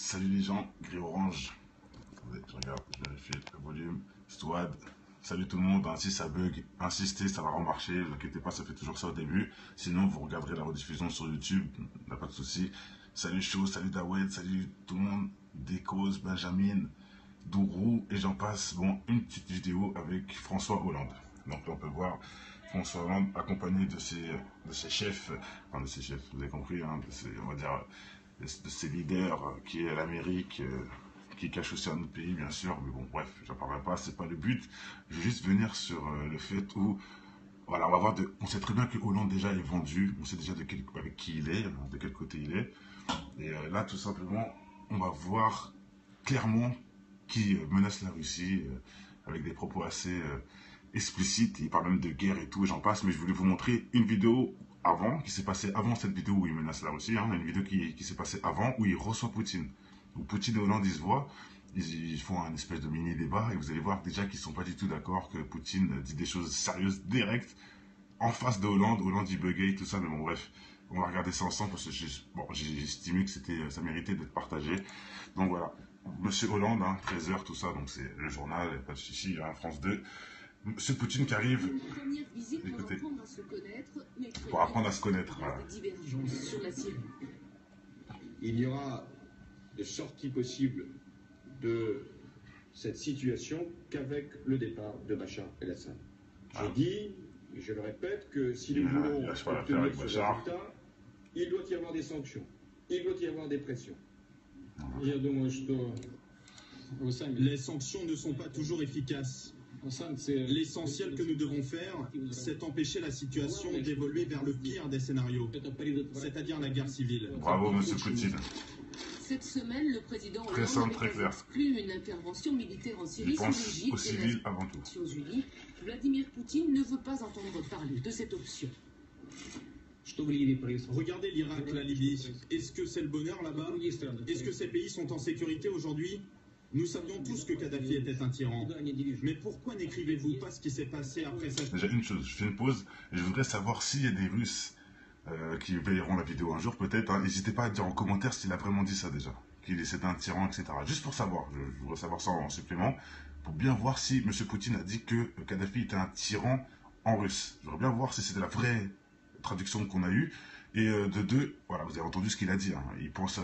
Salut les gens, gris orange. Attendez, je regarde, je vérifie le volume. Stwad. Salut tout le monde, hein, si ça bug, insistez, ça va remarcher, ne vous inquiétez pas, ça fait toujours ça au début. Sinon, vous regarderez la rediffusion sur YouTube, n'a pas de souci. Salut Chaud, salut Dawed, salut tout le monde, Décos, Benjamin, Dourou, et j'en passe. Bon, une petite vidéo avec François Hollande. Donc là, on peut voir François Hollande accompagné de ses chefs, enfin de ses chefs, vous avez compris, hein, de ses, on va dire, de ses leaders, qui est l'Amérique, qui cache aussi un autre pays, bien sûr, mais bon, bref, j'en parlerai pas, c'est pas le but. Je vais juste venir sur le fait où, voilà, on va voir, on sait très bien que Hollande déjà est vendu, on sait déjà avec qui il est, de quel côté il est, et là, tout simplement, on va voir clairement qui menace la Russie, avec des propos assez explicites, il parle même de guerre et tout, et j'en passe, mais je voulais vous montrer une vidéo avant, qui s'est passée avant cette vidéo où il menace la Russie, hein, une vidéo qui s'est passée avant, où il reçoit Poutine. Où Poutine et Hollande, ils se voient, ils font un espèce de mini-débat, et vous allez voir déjà qu'ils ne sont pas du tout d'accord, que Poutine dit des choses sérieuses, directes, en face de Hollande, Hollande il buguait, tout ça, mais bon bref, on va regarder ça ensemble, parce que j'ai estimé que ça méritait d'être partagé. Donc voilà, Monsieur Hollande, hein, 13h, tout ça, donc c'est le journal, pas de chichi, hein, France 2. Monsieur Poutine qui arrive, écoutez, pour apprendre à se connaître. Voilà. Il n'y aura de sortie possible de cette situation qu'avec le départ de Bachar el-Assad. J'ai dit, et je le répète, que si nous voulons obtenir ce résultat, il doit y avoir des sanctions, il doit y avoir des pressions. Les sanctions ne sont pas toujours efficaces. L'essentiel que nous devons faire, c'est empêcher la situation d'évoluer vers le pire des scénarios, c'est-à-dire la guerre civile. Bravo, monsieur Poutine. Cette semaine, le président Hollande n'a exclu une intervention militaire en Syrie sous l'égide des Nations Unies. Vladimir Poutine ne veut pas entendre parler de cette option. Regardez l'Irak, la Libye. Est-ce que c'est le bonheur là-bas? Est-ce que ces pays sont en sécurité aujourd'hui? Nous savions tous que Kadhafi était un tyran. Mais pourquoi n'écrivez-vous pas ce qui s'est passé après sa... Déjà une chose, je fais une pause et je voudrais savoir s'il y a des Russes qui verront la vidéo un jour peut-être. Hein. N'hésitez pas à dire en commentaire s'il a vraiment dit ça déjà. Qu'il était un tyran, etc. Juste pour savoir, je voudrais savoir ça en supplément. Pour bien voir si M. Poutine a dit que Kadhafi était un tyran en russe. J'aimerais bien voir si c'était la vraie traduction qu'on a eue. Et de deux, voilà, vous avez entendu ce qu'il a dit. Hein. Il pense...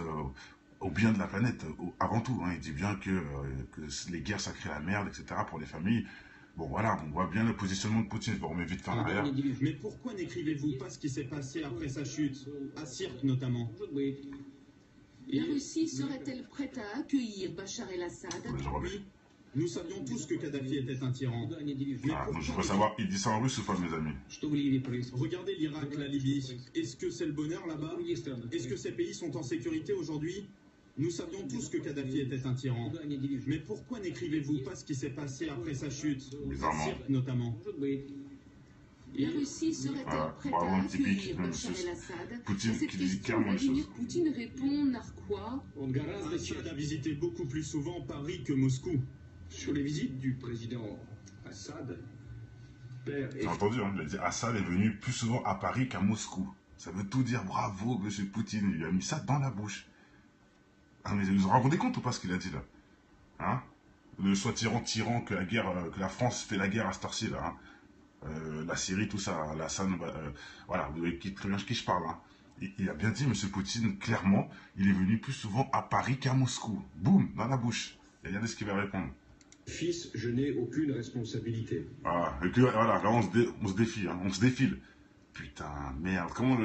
au bien de la planète, avant tout. Hein. Il dit bien que les guerres, ça crée la merde, etc. pour les familles. Bon, voilà, on voit bien le positionnement de Poutine. Je me remets vite faire l'arrière. Mais pourquoi n'écrivez-vous pas ce qui s'est passé après sa chute, à Sirte notamment? La Russie serait-elle prête à accueillir Bachar el-Assad? Oui, nous savions tous que Kadhafi était un tyran. Je veux savoir, il dit ça en russe ou pas, mes amis? Regardez l'Irak, la Libye. Est-ce que c'est le bonheur là-bas? Est-ce que ces pays sont en sécurité aujourd'hui? Nous savions tous que Kadhafi était un tyran. Mais pourquoi n'écrivez-vous pas ce qui s'est passé après sa chute, à Sirte notamment? La Russie serait-elle prête à accueillir Bachar el-Assad? Poutine qui dit clairement les choses. Poutine répond narquois. Assad a visité beaucoup plus souvent Paris que Moscou. Sur les visites du président Assad, père et... J'ai entendu, hein, il a dit Assad est venu plus souvent à Paris qu'à Moscou. Ça veut tout dire, bravo, monsieur Poutine, il lui a mis ça dans la bouche. Ah, mais vous vous rendez compte ou pas ce qu'il a dit là? Hein? Le soi-disant tyran que la guerre, que la France fait la guerre à cette heure-ci là. Hein? La Syrie, tout ça, l'Assad, voilà, vous voyez très bien de qui je parle. Hein? Il a bien dit, monsieur Poutine, clairement, il est venu plus souvent à Paris qu'à Moscou. Boum, dans la bouche. Et regardez ce qu'il va répondre. Fils, je n'ai aucune responsabilité. Ah, et que, voilà, là on se défie, hein, on se défile. Putain, merde, comment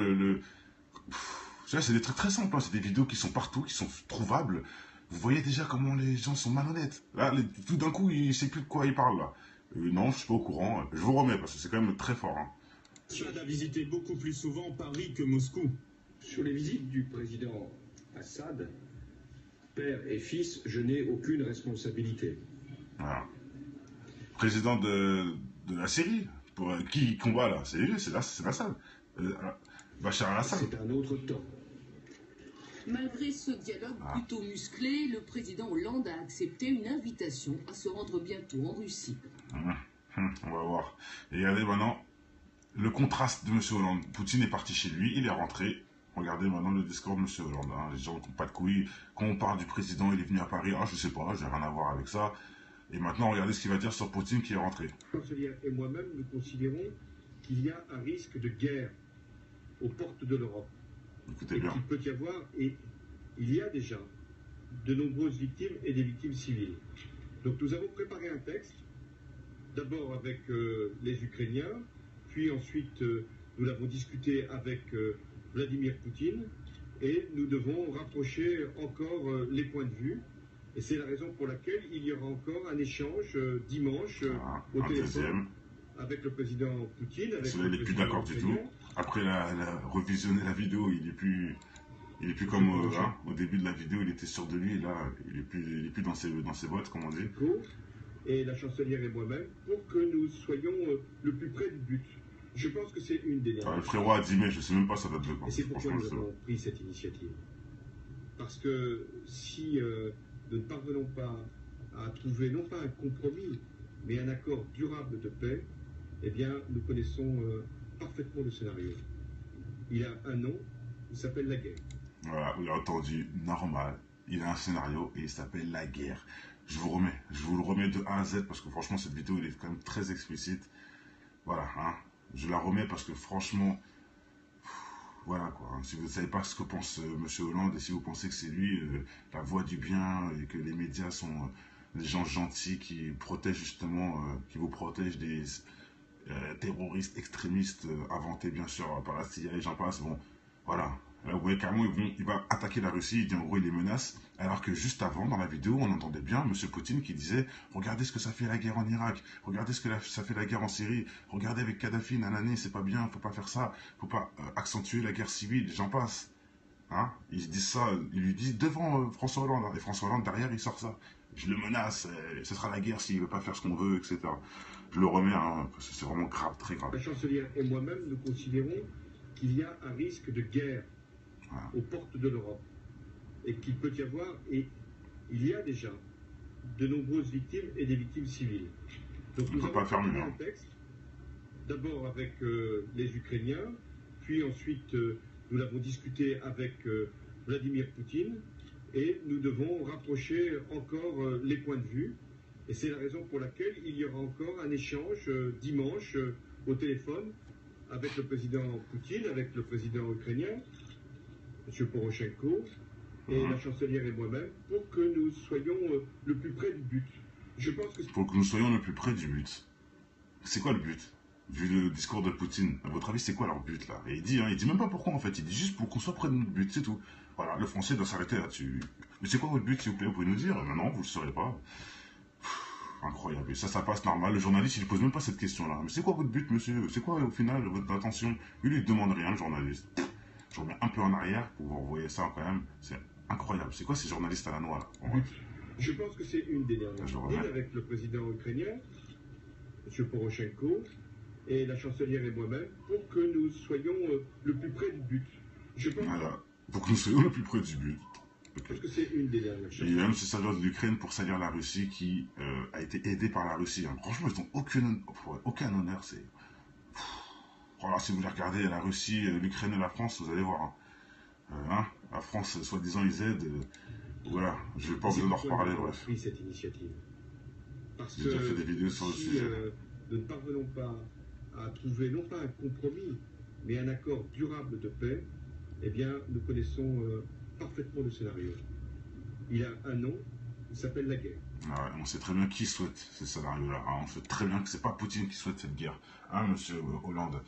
c'est des trucs très simples, hein, c'est des vidéos qui sont partout, qui sont trouvables. Vous voyez déjà comment les gens sont malhonnêtes. Là, tout d'un coup, il ne sait plus de quoi il parle, là. Non, je ne suis pas au courant. Je vous remets, parce que c'est quand même très fort. Hein. Assad a visité beaucoup plus souvent Paris que Moscou. Sur les visites du président Assad, père et fils, je n'ai aucune responsabilité. Voilà. Président de la Syrie, pour qui combat là? C'est lui, c'est Assad. Bachar el-Assad. C'est un autre temps. Malgré ce dialogue plutôt musclé, le président Hollande a accepté une invitation à se rendre bientôt en Russie. On va voir. Et regardez maintenant le contraste de M. Hollande. Poutine est parti chez lui, il est rentré. Regardez maintenant le discours de M. Hollande. Hein. Les gens n'ont pas de couilles. Quand on parle du président, il est venu à Paris. Ah, je sais pas, j'ai rien à voir avec ça. Et maintenant, regardez ce qu'il va dire sur Poutine qui est rentré. Le chancelier et moi-même, nous considérons qu'il y a un risque de guerre aux portes de l'Europe. Écoutez bien. Il peut y avoir, et il y a déjà, de nombreuses victimes et des victimes civiles. Donc nous avons préparé un texte, d'abord avec les Ukrainiens, puis ensuite nous l'avons discuté avec Vladimir Poutine, et nous devons rapprocher encore les points de vue. Et c'est la raison pour laquelle il y aura encore un échange dimanche au téléphone avec le président Poutine. Il n'est plus d'accord du tout. Après revisionner la vidéo, il est plus comme au début de la vidéo, il était sûr de lui. Et là, il est plus dans ses bottes, comme on dit. Et la chancelière et moi-même, pour que nous soyons le plus près du but. Je pense que c'est une des dernières. Le frérot a dit, mais je ne sais même pas ça date de quand. Et c'est pourquoi nous avons pris cette initiative. Parce que si nous ne parvenons pas à trouver, non pas un compromis, mais un accord durable de paix, eh bien, nous connaissons parfaitement le scénario. Il a un nom, il s'appelle la guerre. Voilà, vous l'avez entendu, normal. Il a un scénario et il s'appelle la guerre. Je vous le remets de A à Z parce que franchement, cette vidéo, elle est quand même très explicite. Voilà, hein. Je la remets parce que franchement, voilà quoi. Hein. Si vous ne savez pas ce que pense M. Hollande et si vous pensez que c'est lui la voix du bien et que les médias sont des gens gentils qui protègent justement, qui vous protègent des terroristes extrémistes inventés bien sûr par la CIA et j'en passe, bon, voilà. Là, vous voyez carrément, il va attaquer la Russie, il dit en gros, il les menace, alors que juste avant, dans la vidéo, on entendait bien M. Poutine qui disait « Regardez ce que ça fait la guerre en Irak, regardez ce que ça fait la guerre en Syrie, regardez avec Kadhafi, nanani, c'est pas bien, faut pas faire ça, faut pas accentuer la guerre civile, j'en passe. » Hein, ils disent ça, ils lui disent devant François Hollande, hein, et François Hollande derrière, il sort ça. Je le menace, ce sera la guerre s'il veut pas faire ce qu'on veut, etc. Je le remets, hein, parce que c'est vraiment grave, très grave. La chancelière et moi-même, nous considérons qu'il y a un risque de guerre aux portes de l'Europe et qu'il peut y avoir, et il y a déjà, de nombreuses victimes et des victimes civiles. Donc nous avons préparé un texte, d'abord avec les Ukrainiens, puis ensuite nous l'avons discuté avec Vladimir Poutine, et nous devons rapprocher encore les points de vue. Et c'est la raison pour laquelle il y aura encore un échange dimanche au téléphone avec le président Poutine, avec le président ukrainien, M. Poroshenko, et la chancelière et moi-même, pour que nous soyons le plus près du but. Je pense que pour que nous soyons le plus près du but. C'est quoi le but? Vu le discours de Poutine, à votre avis, c'est quoi leur but là? Et il dit même pas pourquoi en fait, il dit juste pour qu'on soit près de notre but, c'est tout. Voilà, le français doit s'arrêter là-dessus. Mais c'est quoi votre but, s'il vous plaît? Vous pouvez nous dire? Non, vous le saurez pas. Incroyable. Et ça passe normal. Le journaliste, il ne pose même pas cette question-là. Mais c'est quoi votre but, monsieur? C'est quoi, au final, votre intention? Lui, il ne demande rien, le journaliste. Je remets un peu en arrière pour vous envoyer ça, quand même. C'est incroyable. C'est quoi ces journalistes à la noix, là? Je pense que c'est une des dernières journées avec le président ukrainien, M. Poroshenko, et la chancelière et moi-même, pour que nous soyons le plus près du but. Je pense... Voilà. Pour que nous soyons le plus près du but. Parce que c'est une des dernières choses. Et il va même se servir de l'Ukraine pour salir la Russie qui a été aidée par la Russie. Hein. Franchement, ils n'ont aucun honneur. Voilà, si vous voulez regarder la Russie, l'Ukraine et la France, vous allez voir. Hein. La France, soi-disant, ils aident. Voilà, je n'ai pas besoin d'en reparler, bref. Pris cette initiative. Parce J'ai déjà fait des vidéos sur le sujet. Nous ne parvenons pas à trouver, non pas un compromis, mais un accord durable de paix, eh bien, nous connaissons parfaitement le scénario. Il a un nom, il s'appelle la guerre. Ah ouais, on sait très bien qui souhaite ce scénario-là. Hein. On sait très bien que c'est pas Poutine qui souhaite cette guerre. Hein, monsieur Hollande,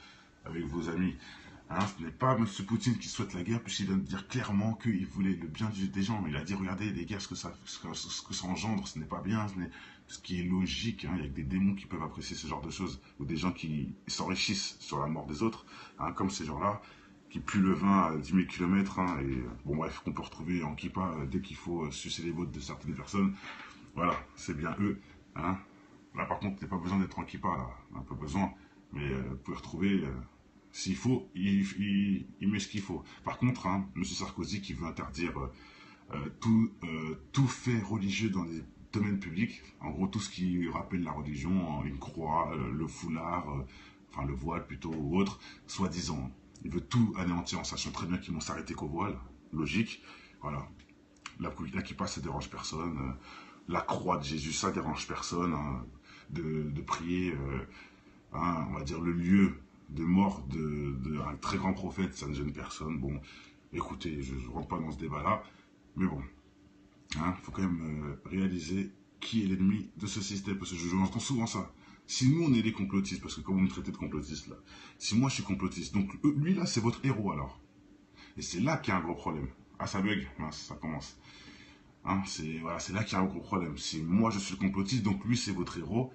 avec vos amis. Hein, ce n'est pas monsieur Poutine qui souhaite la guerre, puisqu'il vient de dire clairement qu'il voulait le bien des gens. Il a dit, regardez, les guerres, ce que ça engendre, ce n'est pas bien, ce qui est logique. Hein. Il y a que des démons qui peuvent apprécier ce genre de choses, ou des gens qui s'enrichissent sur la mort des autres, hein, comme ces gens-là, qui puent le vin à 10 000 km, hein, et bon bref, qu'on peut retrouver en kippa dès qu'il faut sucer les votes de certaines personnes. Voilà, c'est bien eux. Hein. Là par contre, il n'y a pas besoin d'être en kippa, là. On n'a pas besoin, mais vous pouvez retrouver, s'il faut, il met ce qu'il faut. Par contre, hein, M. Sarkozy qui veut interdire tout fait religieux dans les domaines publics, en gros tout ce qui rappelle la religion, une croix, le foulard, enfin le voile plutôt, ou autre, soi-disant. il veut tout anéantir en sachant très bien qu'ils vont s'arrêter qu'au voile. Logique. Voilà. La kippa, ça dérange personne. La croix de Jésus, ça dérange personne. Hein. De prier, hein, on va dire, le lieu de mort d'un très grand prophète, ça ne gêne personne. Bon, écoutez, je ne rentre pas dans ce débat-là. Mais bon, hein, faut quand même réaliser qui est l'ennemi de ce système. Parce que je entends souvent ça. Si nous, on est des complotistes, parce que comme vous me traitez de complotiste, là, si moi, je suis complotiste, donc lui, là, c'est votre héros, alors. Et c'est là qu'il y a un gros problème. Ah, ça bug, mince, ça commence. Hein, voilà, c'est là qu'il y a un gros problème. Si moi, je suis le complotiste, donc lui, c'est votre héros.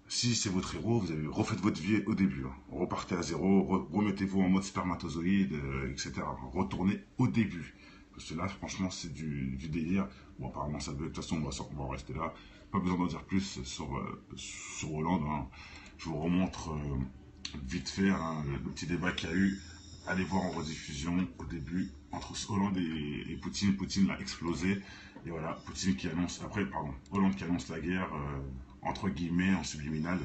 Si c'est votre héros, vous avez refait votre vie au début. Hein. Repartez à zéro, remettez-vous en mode spermatozoïde, etc. Retournez au début. Parce que là, franchement, c'est du délire. Bon, apparemment, ça bug. De toute façon, on va en rester là. Pas besoin d'en dire plus sur Hollande. Hein. Je vous remontre vite fait hein, le petit débat qu'il y a eu. Allez voir en rediffusion au début entre Hollande et Poutine. Poutine l'a explosé. Et voilà, Poutine qui annonce, Hollande qui annonce la guerre, entre guillemets, en subliminal,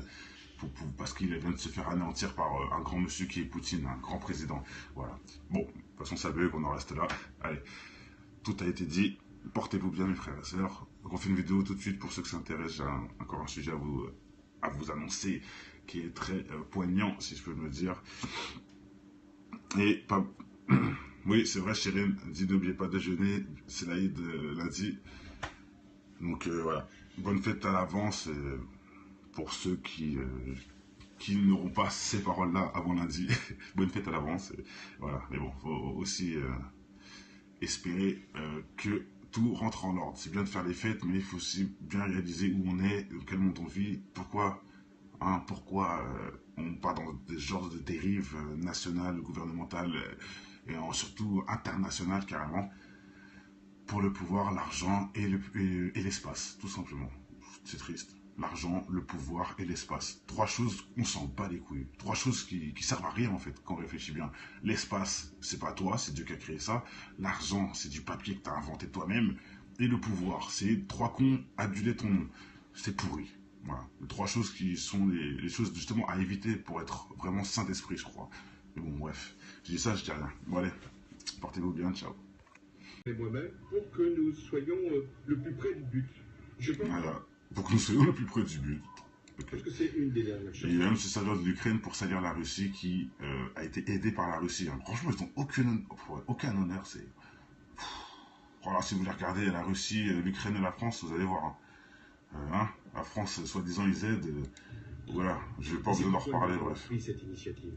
parce qu'il vient de se faire anéantir par un grand monsieur qui est Poutine, un grand président. Voilà. Bon, de toute façon, ça bug, on en reste là. Allez, tout a été dit. Portez-vous bien, mes frères et sœurs. Donc, on fait une vidéo tout de suite pour ceux qui s'intéressent. J'ai encore un sujet à vous annoncer qui est très poignant, si je peux me dire. Et pas... Oui, c'est vrai, Chérine dit n'oubliez pas de déjeuner, c'est l'Aïd lundi. Donc voilà, bonne fête à l'avance pour ceux qui n'auront pas ces paroles-là avant lundi. Bonne fête à l'avance. Voilà, mais bon, faut aussi espérer que tout rentre en ordre. C'est bien de faire les fêtes, mais il faut aussi bien réaliser où on est, dans quel monde on vit, pourquoi on part dans des genres de dérives nationales, gouvernementales et surtout internationales carrément pour le pouvoir, l'argent et l'espace, tout simplement. C'est triste. L'argent, le pouvoir et l'espace. Trois choses, on s'en bat les couilles. Trois choses qui servent à rien en fait, quand on réfléchit bien. L'espace, c'est pas toi, c'est Dieu qui a créé ça. L'argent, c'est du papier que tu as inventé toi-même. Et le pouvoir, c'est trois cons aduler ton nom. C'est pourri. Voilà, les trois choses qui sont les choses justement à éviter pour être vraiment saint d'esprit, je crois. Mais bon, bref, je dis ça, je dis rien. Bon allez, portez-vous bien, ciao. Et moi-même, pour que nous soyons le plus près du but. Je pense... Voilà, pour que nous soyons le plus près du but. Okay. Parce que c'est une des dernières choses. Et il y a même ce salaire de l'Ukraine pour salir la Russie qui a été aidé par la Russie. Hein. Franchement, ils n'ont aucun honneur. Voilà, si vous voulez regarder la Russie, l'Ukraine et la France, vous allez voir. Hein. La France, soi-disant, ils aident. Voilà, je n'ai pas besoin d'en reparler, bref. Pris cette initiative.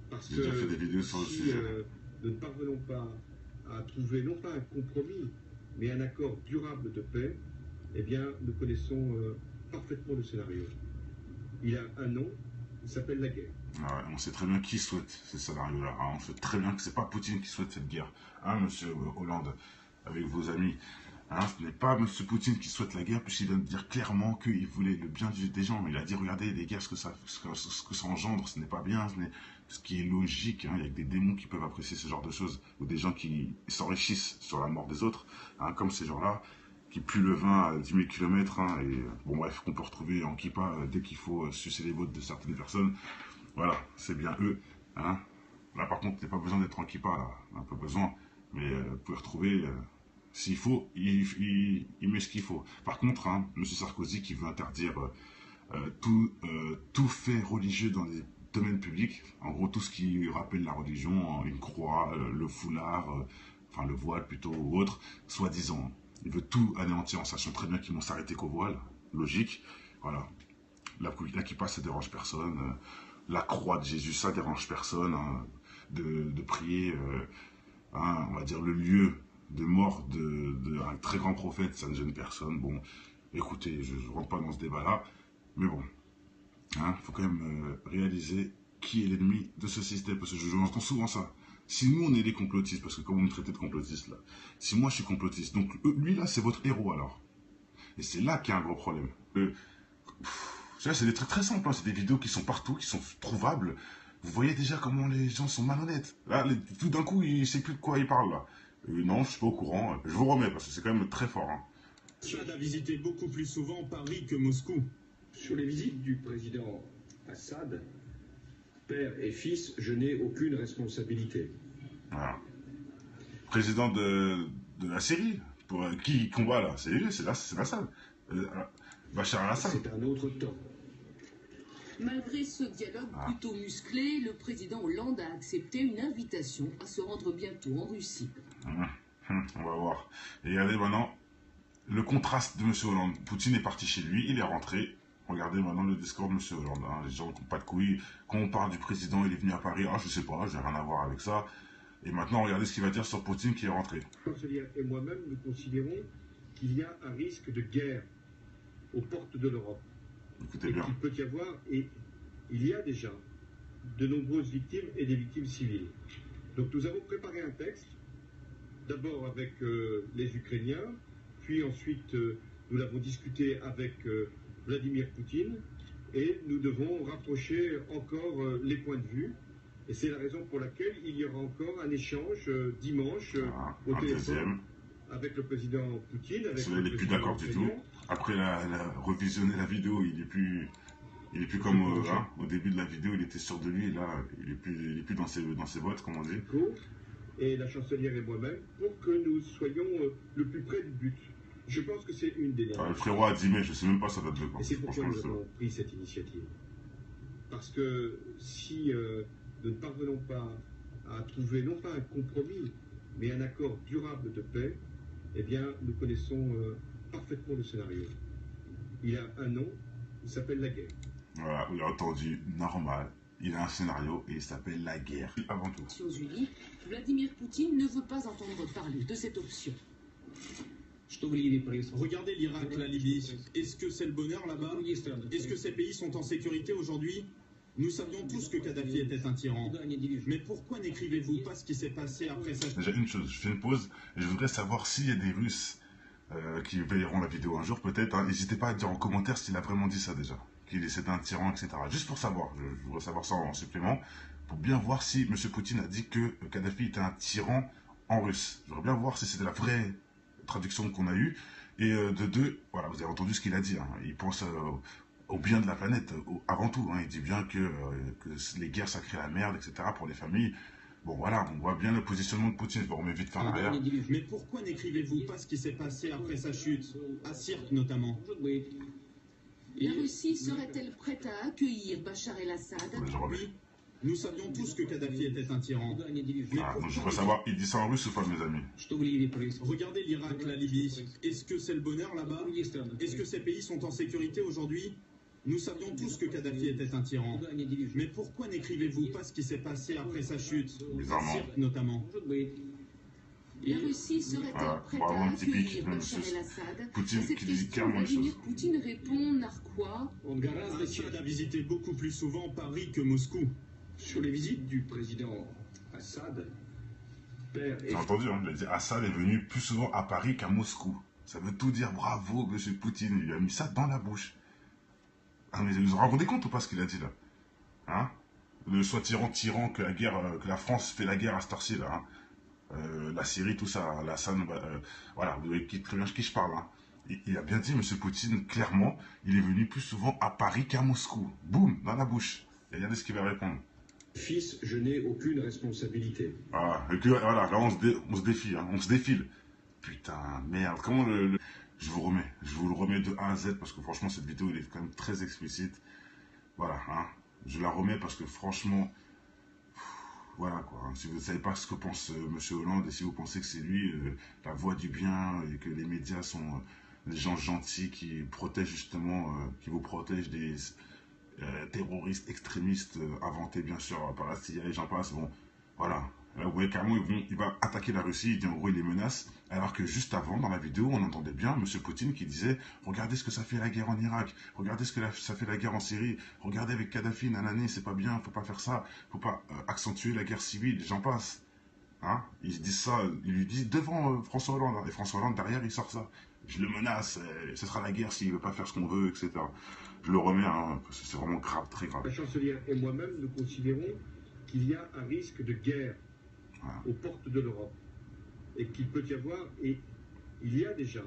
Parce j'ai déjà fait des vidéos sur le sujet. Nous ne parvenons pas à trouver, non pas un compromis, mais un accord durable de paix, eh bien, nous connaissons parfaitement le scénario. Il a un nom, il s'appelle la guerre. Ah ouais, on sait très bien qui souhaite ce scénario-là. Hein. On sait très bien que ce n'est pas Poutine qui souhaite cette guerre. Hein, monsieur Hollande, avec vos amis. Hein, ce n'est pas M. Poutine qui souhaite la guerre, puisqu'il vient de dire clairement qu'il voulait le bien des gens. Il a dit, regardez, les guerres, ce que ça engendre, ce n'est pas bien, ce qui est logique. Hein. Il y a que des démons qui peuvent apprécier ce genre de choses, ou des gens qui s'enrichissent sur la mort des autres, hein, comme ces gens-là, qui puent le vin à 10 000 km, hein, et bon bref, qu'on peut retrouver en kippa dès qu'il faut sucer les votes de certaines personnes. Voilà, c'est bien eux. Hein. Là, par contre, il n'y a pas besoin d'être en kippa, là. Un peu besoin, mais vous pouvez retrouver... S'il faut, il met ce qu'il faut. Par contre, hein, M. Sarkozy qui veut interdire tout fait religieux dans les domaines publics, en gros tout ce qui rappelle la religion, une croix, le foulard, enfin le voile plutôt ou autre, soi-disant. Il veut tout anéantir en sachant très bien qu'ils vont s'arrêter qu'au voile, logique. Voilà. La kippa, ça dérange personne. La croix de Jésus, ça dérange personne. Hein, de prier, hein, on va dire le lieu de mort d'un très grand prophète, ça ne gêne personne. Bon, écoutez, je ne rentre pas dans ce débat-là, mais bon, hein, faut quand même réaliser qui est l'ennemi de ce système, parce que je entends souvent ça. Si nous, on est des complotistes, parce que comme vous me traitez de complotiste, là, si moi, je suis complotiste, donc lui, là, c'est votre héros, alors. Et c'est là qu'il y a un gros problème. C'est des trucs très simples, hein, c'est des vidéos qui sont partout, qui sont trouvables. Vous voyez déjà comment les gens sont malhonnêtes. Là, tout d'un coup, il ne sait plus de quoi il parle, là. Non, je ne suis pas au courant. Je vous remets parce que c'est quand même très fort. Hein. Assad a visité beaucoup plus souvent Paris que Moscou. Sur les visites du président Assad, Père et fils, je n'ai aucune responsabilité. Voilà. Président de la Syrie, pour qui combat là? C'est lui, c'est Assad. Bachar al-Assad. C'est un autre temps. Malgré ce dialogue plutôt musclé, le président Hollande a accepté une invitation à se rendre bientôt en Russie. On va voir. Et regardez maintenant le contraste de M. Hollande. Poutine est parti chez lui, il est rentré. Regardez maintenant le discours de M. Hollande. Hein. Les gens qui n'ont pas de couilles. Quand on parle du président, il est venu à Paris. Ah, je sais pas, j'ai rien à voir avec ça. Et maintenant, regardez ce qu'il va dire sur Poutine qui est rentré. Chancelier et moi-même, nous considérons qu'il y a un risque de guerre aux portes de l'Europe. Écoutez bien. Il peut y avoir, et il y a déjà, de nombreuses victimes et des victimes civiles. Donc nous avons préparé un texte, d'abord avec les Ukrainiens, puis ensuite nous l'avons discuté avec Vladimir Poutine, et nous devons rapprocher encore les points de vue. Et c'est la raison pour laquelle il y aura encore un échange dimanche au téléphone avec le président Poutine. Il n'est plus d'accord du tout. Après revisionner la vidéo, il est plus comme au début de la vidéo, il était sûr de lui. Et là, il est plus dans ses bottes, comme on dit. Et la chancelière et moi-même, pour que nous soyons le plus près du but. Je pense que c'est une des le frérot a dit, mais je ne sais même pas ça date de quand. Et c'est pourquoi nous avons pris cette initiative. Parce que si nous ne parvenons pas à trouver, non pas un compromis, mais un accord durable de paix, eh bien, nous connaissons parfaitement le scénario. Il a un nom, il s'appelle la guerre. Voilà, vous l'avez entendu, normal. Il a un scénario et il s'appelle la guerre. Avant tout. Vladimir Poutine ne veut pas entendre parler de cette option. Regardez l'Irak, la Libye. Est-ce que c'est le bonheur là-bas? Est-ce que ces pays sont en sécurité aujourd'hui? Nous savions tous que Kadhafi était un tyran. Mais pourquoi n'écrivez-vous pas ce qui s'est passé après sa... Déjà une chose, je fais une pause et je voudrais savoir s'il y a des Russes qui verront la vidéo un jour peut-être. N'hésitez pas à dire en commentaire s'il a vraiment dit ça déjà. Qu'il était un tyran, etc. Juste pour savoir, je voudrais savoir ça en supplément, pour bien voir si M. Poutine a dit que Kadhafi était un tyran en russe. J'aimerais bien voir si c'était la vraie traduction qu'on a eue. Et de deux, voilà, vous avez entendu ce qu'il a dit. Hein. Il pense au bien de la planète, avant tout. Hein. Il dit bien que les guerres, ça crée la merde, etc. pour les familles. Bon, voilà, on voit bien le positionnement de Poutine. Je vais remettre vite faire l'arrière. Mais pourquoi n'écrivez-vous pas ce qui s'est passé après sa chute, à Sirte notamment? La Russie serait-elle prête à accueillir Bachar el-Assad? Oui, nous savions tous que Kadhafi était un tyran. Donc je veux savoir, il dit ça en russe ou pas, mes amis? Regardez l'Irak, la Libye. Est-ce que c'est le bonheur là-bas? Est-ce que ces pays sont en sécurité aujourd'hui? Nous savions tous que Kadhafi était un tyran. Mais pourquoi n'écrivez-vous pas ce qui s'est passé après sa chute, à Sirte notamment? La Russie serait-elle prête à accueillir Bachar el-Assad? Poutine qui dit clairement les choses. Poutine répond Narquois. Assad a visité beaucoup plus souvent Paris que Moscou. Sur les visites du président Assad, père et... J'ai entendu, hein, il a dit Assad est venu plus souvent à Paris qu'à Moscou. Ça veut tout dire, bravo, M. Poutine, il lui a mis ça dans la bouche. Ah, mais vous vous rendez compte ou pas ce qu'il a dit là? Hein? Le soi-disant tyran que la guerre, que la France fait la guerre à cette heure-ci là. Hein? La Syrie, tout ça, voilà, vous voyez très bien de qui je parle. Hein. Il a bien dit, M. Poutine, clairement, il est venu plus souvent à Paris qu'à Moscou. Boum, dans la bouche. Et regardez ce qu'il va répondre. Fils, je n'ai aucune responsabilité. Voilà, voilà, là on se défie, hein, on se défile. Putain, merde, comment je vous le remets de A à Z, parce que franchement, cette vidéo, elle est quand même très explicite. Voilà, hein, je la remets parce que franchement... Voilà quoi, si vous ne savez pas ce que pense M. Hollande et si vous pensez que c'est lui la voix du bien et que les médias sont des gens gentils qui protègent justement, qui vous protègent des terroristes extrémistes inventés bien sûr par la CIA et j'en passe, bon voilà. Là, vous voyez carrément, il va attaquer la Russie, il dit en gros il les menace, alors que juste avant, dans la vidéo, on entendait bien M. Poutine qui disait « Regardez ce que ça fait la guerre en Irak, regardez ce que ça fait la guerre en Syrie, regardez avec Kadhafi, nanani, c'est pas bien, faut pas faire ça, faut pas accentuer la guerre civile, j'en passe. » Hein, il dit ça, il lui dit devant François Hollande, hein, et François Hollande derrière il sort ça. Je le menace, ce sera la guerre s'il veut pas faire ce qu'on veut, etc. Je le remets, hein, parce que c'est vraiment grave, très grave. La chancelière et moi-même, nous considérons qu'il y a un risque de guerre aux portes de l'Europe et qu'il peut y avoir, et il y a déjà,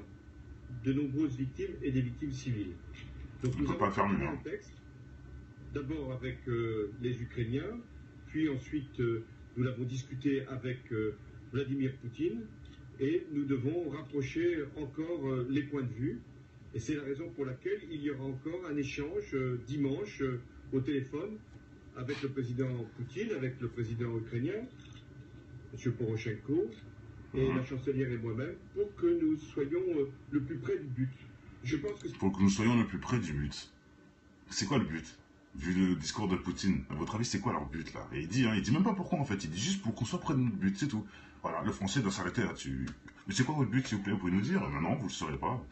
de nombreuses victimes et des victimes civiles. Donc nous avons préparé un texte, d'abord avec les Ukrainiens, puis ensuite nous l'avons discuté avec Vladimir Poutine, et nous devons rapprocher encore les points de vue. Et c'est la raison pour laquelle il y aura encore un échange dimanche au téléphone avec le président Poutine, avec le président ukrainien, M. Poroshenko, et la chancelière et moi-même, pour que nous soyons le plus près du but. Je pense que pour que nous soyons le plus près du but. C'est quoi le but? Vu le discours de Poutine, à votre avis, c'est quoi leur but là? Et il dit même pas pourquoi en fait, il dit juste pour qu'on soit près de notre but, c'est tout. Voilà, le français doit s'arrêter là-dessus. Mais c'est quoi votre but, s'il vous plaît? Vous pouvez nous dire? Non, vous le saurez pas.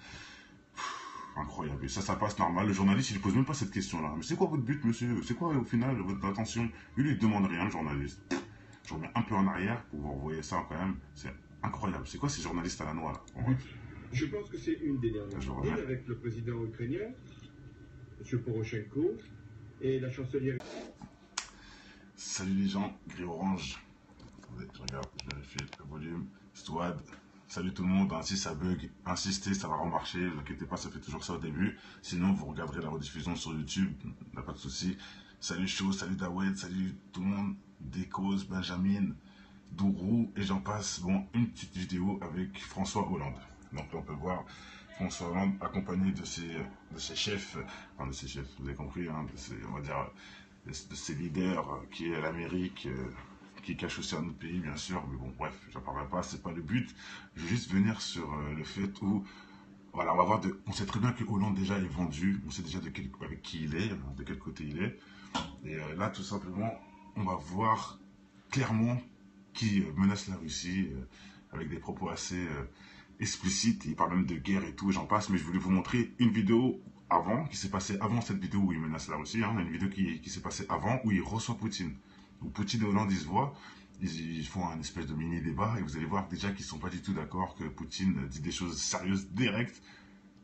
Incroyable. Et ça passe normal. Le journaliste, il ne pose même pas cette question-là. Mais c'est quoi votre but, monsieur? C'est quoi, au final, votre intention? Lui, il ne demande rien, le journaliste. Je reviens un peu en arrière pour vous revoyer ça quand même. C'est incroyable. C'est quoi ces journalistes à la noix, là? Je pense que c'est une des dernières journées avec le président ukrainien, M. Poroshenko, et la chancelière. Salut les gens, gris orange. Attendez, je regarde, je vérifie le volume. Stouad. Salut tout le monde, si ça bug, insistez, ça va remarcher, ne vous inquiétez pas, ça fait toujours ça au début. Sinon, vous regarderez la rediffusion sur YouTube, n'a pas de souci. Salut Chaud, salut Dawed, salut tout le monde, Décose, Benjamin, Dourou, et j'en passe. Bon, une petite vidéo avec François Hollande. Donc là, on peut voir François Hollande accompagné de ses chefs, enfin de ses chefs, vous avez compris, on va dire, de ses leaders, qui est l'Amérique, qui cache aussi un autre pays, bien sûr, mais bon, bref, j'en parlerai pas, c'est pas le but. Je vais juste venir sur le fait où, voilà, on sait très bien que Hollande déjà est vendu, on sait déjà avec qui il est, de quel côté il est, et là, tout simplement, on va voir clairement qui menace la Russie, avec des propos assez explicites, il parle même de guerre et tout, et j'en passe, mais je voulais vous montrer une vidéo qui s'est passée avant cette vidéo où il menace la Russie, une vidéo qui s'est passée avant, où il reçoit Poutine. Où Poutine et Hollande, ils se voient, ils font un espèce de mini-débat, et vous allez voir déjà qu'ils ne sont pas du tout d'accord, que Poutine dit des choses sérieuses, directes,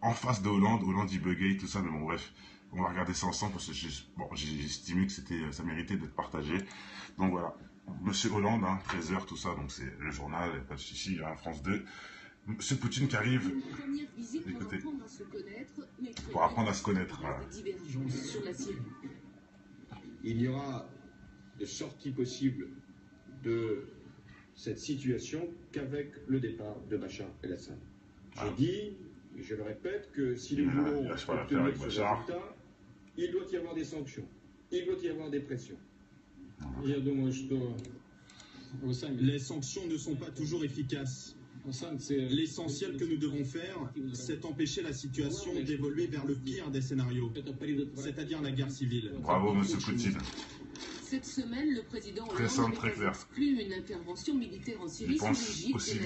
en face de Hollande, il buguait, tout ça, mais bon, bref, on va regarder ça ensemble, parce que j'ai estimé que ça méritait d'être partagé. Donc voilà, Monsieur Hollande, 13h, tout ça, donc c'est le journal, pas de chichi, France 2. Monsieur Poutine qui arrive, écoutez, pour apprendre à se connaître. Voilà. Il y aura de sortie possible de cette situation qu'avec le départ de Bachar el-Assad. J'ai dit, et je le répète, que si nous voulons obtenir ce résultat, il doit y avoir des sanctions, il doit y avoir des pressions. Les sanctions ne sont pas toujours efficaces. L'essentiel que nous devons faire, c'est empêcher la situation d'évoluer vers le pire des scénarios, c'est-à-dire la guerre civile. Bravo, monsieur Poutine. Cette semaine, le président Hollande n'exclut une intervention militaire en Syrie sous l'égide